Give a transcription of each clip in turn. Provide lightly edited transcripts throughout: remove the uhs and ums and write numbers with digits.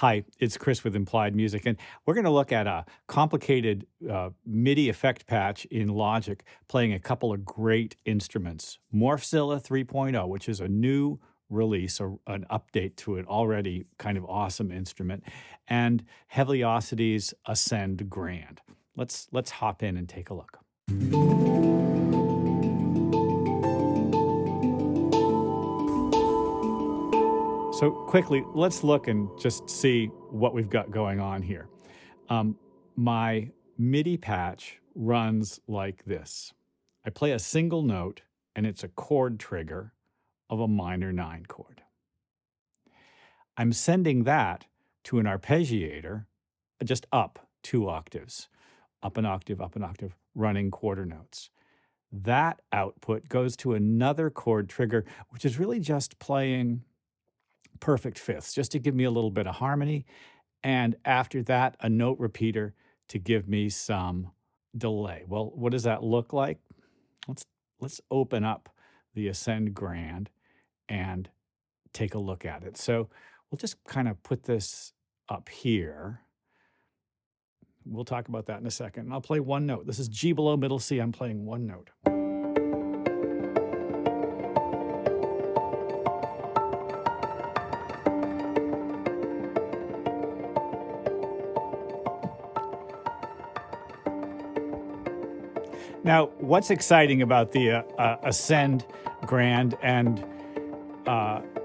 Hi, it's Chris with Implied Music, and we're going to look at a complicated MIDI effect patch in Logic playing a couple of great instruments. Morphzilla 3.0, which is a new release, or an update to an already kind of awesome instrument, and Heavyocity's Ascend Grand. Let's hop in and take a look. So quickly, let's look and just see what we've got going on here. My MIDI patch runs like this. I play a single note, and it's a chord trigger of a minor 9 chord. I'm sending that to an arpeggiator, just up 2 octaves, up an octave, running quarter notes. That output goes to another chord trigger, which is really just playing perfect fifths, just to give me a little bit of harmony. And after that, a note repeater to give me some delay. Well, what does that look like? Let's open up the Ascend Grand and take a look at it. So we'll just kind of put this up here. We'll talk about that in a second. And I'll play one note. This is G below middle C. I'm playing one note. Now, what's exciting about the Ascend Grand and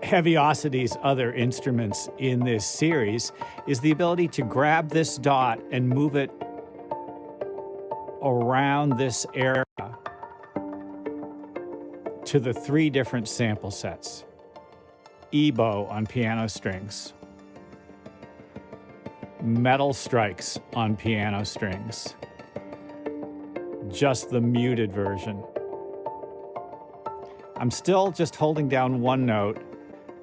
Heavyocity's other instruments in this series is the ability to grab this dot and move it around this area to the 3 different sample sets. E-bow on piano strings, metal strikes on piano strings, just the muted version. I'm still just holding down one note,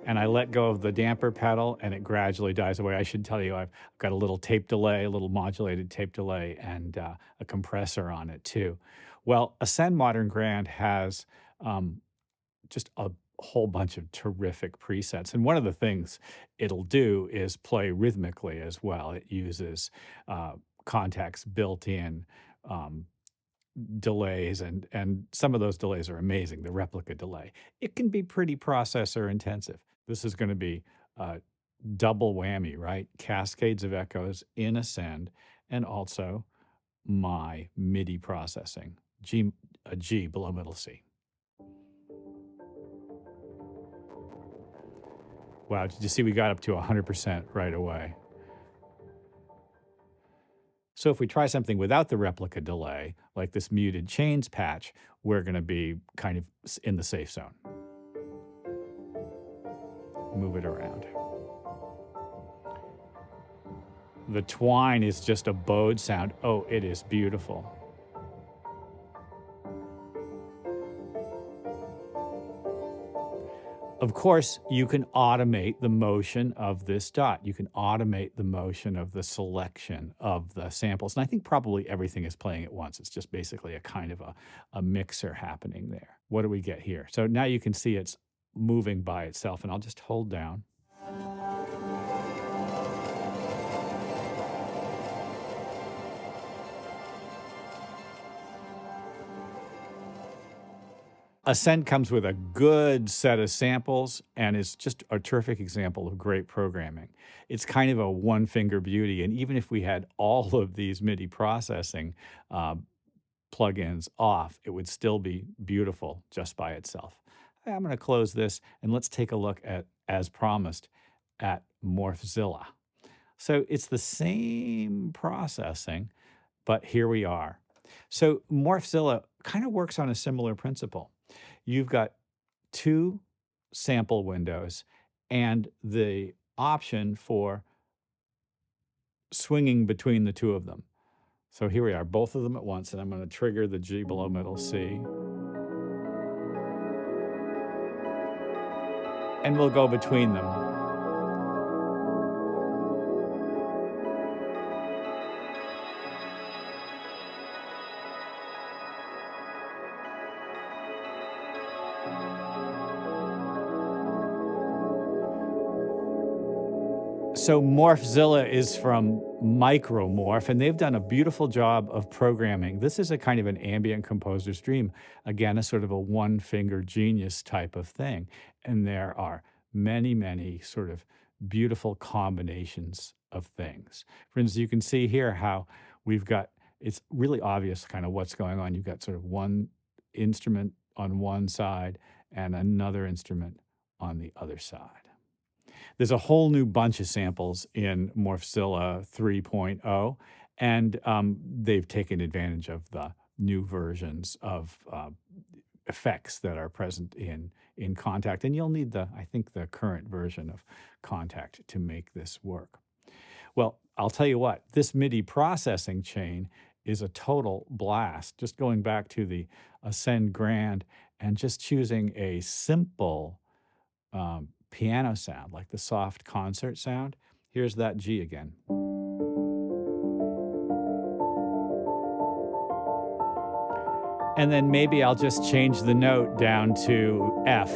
and I let go of the damper pedal, and it gradually dies away. I should tell you, I've got a little tape delay, a little modulated tape delay, and a compressor on it too. Well, Ascend Modern Grand has just a whole bunch of terrific presets. And one of the things it'll do is play rhythmically as well. It uses contacts built in, delays, and some of those delays are amazing. The replica delay. It can be pretty processor intensive. This is going to be a double whammy, right? Cascades of echoes in Ascend, and also my MIDI processing, a G below middle C. Wow, did you see we got up to 100% right away? So if we try something without the replica delay, like this muted chains patch, we're going to be kind of in the safe zone. Move it around. The twine is just a bowed sound. Oh, it is beautiful. Of course, you can automate the motion of this dot. You can automate the motion of the selection of the samples. And I think probably everything is playing at once. It's just basically a kind of a mixer happening there. What do we get here? So now you can see it's moving by itself, and I'll just hold down. Ascend comes with a good set of samples and is just a terrific example of great programming. It's kind of a one-finger beauty, and even if we had all of these MIDI processing plugins off, it would still be beautiful just by itself. I'm going to close this, and let's take a look at, as promised, at Morphzilla. So it's the same processing, but here we are. So Morphzilla kind of works on a similar principle. You've got 2 sample windows and the option for swinging between the 2 of them. So here we are, both of them at once, and I'm going to trigger the G below middle C. And we'll go between them. So Morphzilla is from Micromorph, and they've done a beautiful job of programming. This is a kind of an ambient composer's dream. Again, a sort of a one-finger genius type of thing. And there are many, many sort of beautiful combinations of things. For instance, you can see here how we've got, it's really obvious kind of what's going on. You've got sort of one instrument on one side and another instrument on the other side. There's a whole new bunch of samples in Morphzilla 3.0, and they've taken advantage of the new versions of effects that are present in Kontakt. And you'll need I think, the current version of Kontakt to make this work. Well, I'll tell you what, this MIDI processing chain is a total blast. Just going back to the Ascend Grand and just choosing a simple piano sound, like the soft concert sound. Here's that G again. And then maybe I'll just change the note down to F.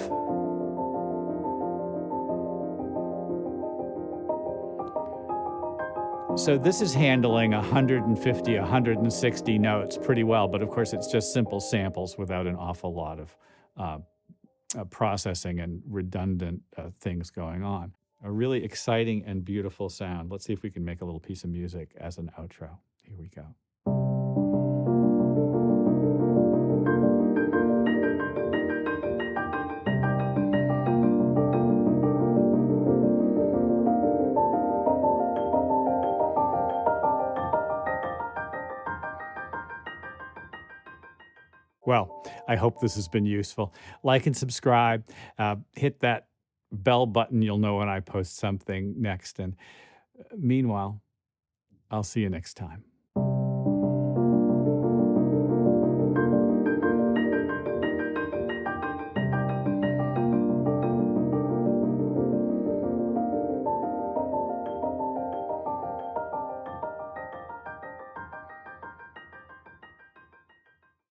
So this is handling 150, 160 notes pretty well, but of course it's just simple samples without an awful lot of processing and redundant things going on. A really exciting and beautiful sound. Let's see if we can make a little piece of music as an outro. Here we go. Well, I hope this has been useful. Like and subscribe. Hit that bell button. You'll know when I post something next. And meanwhile, I'll see you next time.